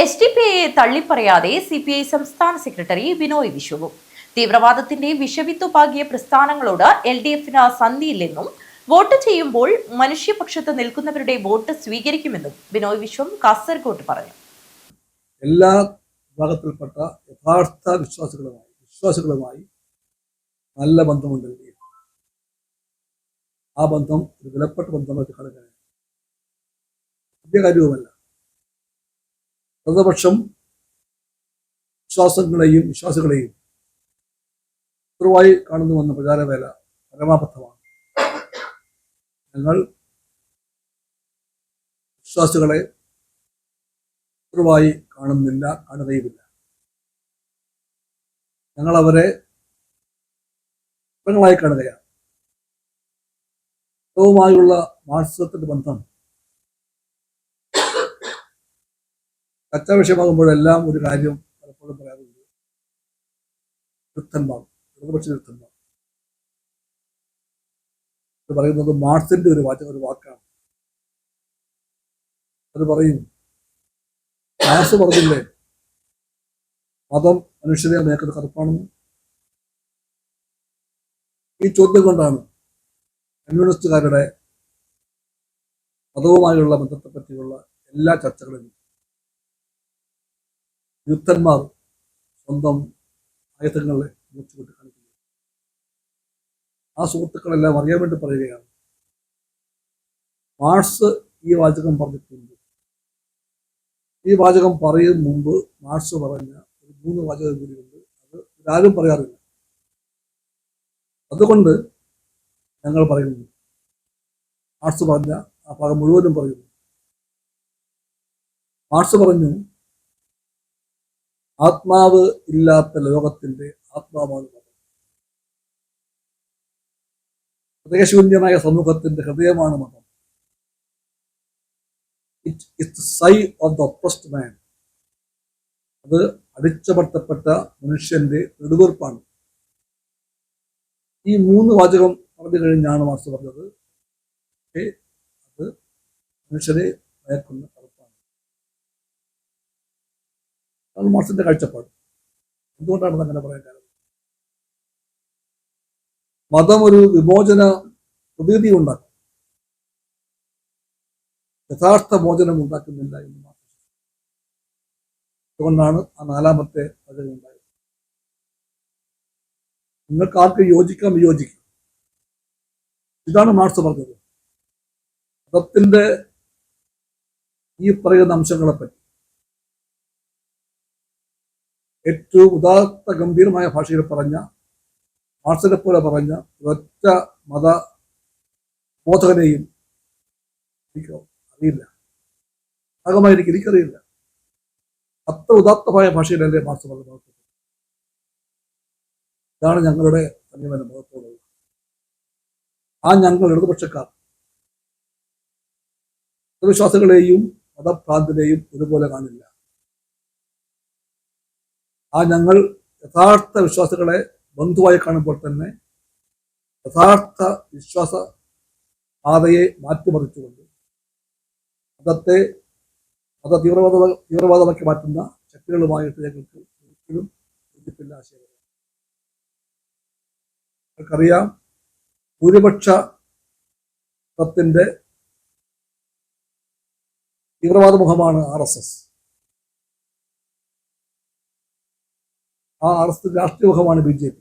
എസ്.ഡി.പി.ഐയെ തള്ളിപ്പറയാതെ CPI സംസ്ഥാന secretary Binoy വിശ്വവും തീവ്രവാദത്തിന്റെ വിഷവിത്തുപാകിയ പ്രസ്ഥാനങ്ങളോട് LDF-ന് സന്ധിയില്ലെന്നും vote ചെയ്യുമ്പോൾ മനുഷ്യപക്ഷത്ത് നിൽക്കുന്നവരുടെ vote സ്വീകരിക്കുമെന്നും ബിനോയ് വിശ്വം കാസർഗോഡ് പറഞ്ഞു. എല്ലാ വിഭാഗത്തിൽപ്പെട്ട യഥാർത്ഥ വിശ്വാസികളുമായി നല്ല ബന്ധമുണ്ട്. ആ ബന്ധം ഒരു വിലപ്പെട്ട ബന്ധമായിട്ട് കാണുകയാണ്. പുതിയ കാര്യവുമല്ല. പ്രതിപക്ഷം വിശ്വാസികളെയും ശത്രുവായി കാണുന്നുവെന്ന പ്രചാരവേല പരമാബദ്ധമാണ്. ഞങ്ങൾ വിശ്വാസികളെ ശത്രുവായി കാണുകയുമില്ല. ഞങ്ങൾ അവരെ ായി കാണുകയാണ്. വുമായുള്ള മാർക്സിസത്തിന്റെ ബന്ധം ചർച്ചാ വിഷയമാകുമ്പോഴെല്ലാം ഒരു കാര്യം പലപ്പോഴും പറയാറുണ്ട്. പ്രതിപക്ഷ വിരുദ്ധന്മാർ ഇത് പറയുന്നത് മാർക്സിന്റെ ഒരു വാക്കാണ്. അത് പറയും, മാർക്സ് പറഞ്ഞില്ലേ മതം മനുഷ്യരെ നേക്കുന്ന കറുപ്പാണെന്ന്. ഈ ചോദ്യം കൊണ്ടാണ് കമ്മ്യൂണിസ്റ്റുകാരുടെ മതവുമായുള്ള ബന്ധത്തെ പറ്റിയുള്ള എല്ലാ ചർച്ചകളിലും യുദ്ധന്മാർ സ്വന്തം ആയുധങ്ങളെ മുറിച്ചുകൊണ്ട് കാണിക്കുന്നത്. ആ സുഹൃത്തുക്കളെല്ലാം അറിയാൻ വേണ്ടി പറയുകയാണ്, മാർക്സ് ഈ വാചകം പറഞ്ഞിട്ടുണ്ട്. ഈ വാചകം പറയും മുമ്പ് മാർക്സ് പറഞ്ഞ ഒരു 3 വാചകം കൂടിയുണ്ട്. അത് ആരും പറയാറില്ല. അതുകൊണ്ട് ഞങ്ങൾ പറയുന്നു, മാർക്സ് പറഞ്ഞ ആ ഭാഗം മുഴുവനും പറയുന്നു. മാർക്സ് പറഞ്ഞു, ആത്മാവ് ഇല്ലാത്ത ലോകത്തിന്റെ ആത്മാവാണ് മതം. ഹൃദയശൂന്യമായ സമൂഹത്തിന്റെ ഹൃദയമാണ് മതം. It's sigh of the oppressed man. അത് അടിച്ചമർത്തപ്പെട്ട മനുഷ്യന്റെ നെടുവീർപ്പാണ്. ഈ 3 വാചകം പറഞ്ഞു കഴിഞ്ഞാണ് മാർക്സ് പറഞ്ഞത്, അത് മനുഷ്യരെ മയക്കുന്ന കറുപ്പാണ്. അത് മാർക്സിന്റെ കാഴ്ചപ്പാട്. എന്തുകൊണ്ടാണ് അങ്ങനെ പറയാൻ കാരണം? മതം ഒരു വിമോചന പ്രതീതി ഉണ്ടാക്കും, യഥാർത്ഥ മോചനം ഉണ്ടാക്കുന്നില്ല എന്ന് മാത്രം. അതുകൊണ്ടാണ് ആ 4ാമത്തെ വാചകം ഉണ്ടായത്. നിങ്ങൾക്ക് ആർക്ക് യോജിക്കാം വിയോജിക്കാം. ഇതാണ് മാർക്സ് പറഞ്ഞത്. മതത്തിന്റെ ഈ പറയുന്ന അംശങ്ങളെപ്പറ്റി ഏറ്റവും ഉദാത്ത ഗംഭീരമായ ഭാഷയിൽ പറഞ്ഞ മാർക്സിനെ പോലെ പറഞ്ഞ ഒരൊറ്റ മത ബോധകനെയും എനിക്ക് അറിയില്ല. ഭാഗമായിരിക്കും എനിക്കറിയില്ല. അത്ര ഉദാത്തമായ ഭാഷയിലല്ലേ മാർക്സ് പറഞ്ഞത്. ഇതാണ് ഞങ്ങളുടെ സമീപന മതത്തോടുള്ളത്. ആ ഞങ്ങൾ ഇടതുപക്ഷക്കാർ മതവിശ്വാസികളെയും മതഭ്രാന്തിനെയും ഒരുപോലെ കാണില്ല. ആ ഞങ്ങൾ യഥാർത്ഥ വിശ്വാസികളെ ബന്ധുവായി കാണുമ്പോൾ തന്നെ യഥാർത്ഥ വിശ്വാസ പാതയെ മാറ്റിമറിച്ചുകൊണ്ട് മത തീവ്രവാദമാക്കി മാറ്റുന്ന ശക്തികളുമായിട്ട് ഞങ്ങൾക്ക് ഒരിക്കലും യോജിപ്പില്ല. ആശയം നിങ്ങൾക്കറിയാം, ഭൂരിപക്ഷ മതത്തിന്റെ തീവ്രവാദ മുഖമാണ് RSS. ആ RSS രാഷ്ട്രീയ മുഖമാണ് BJP.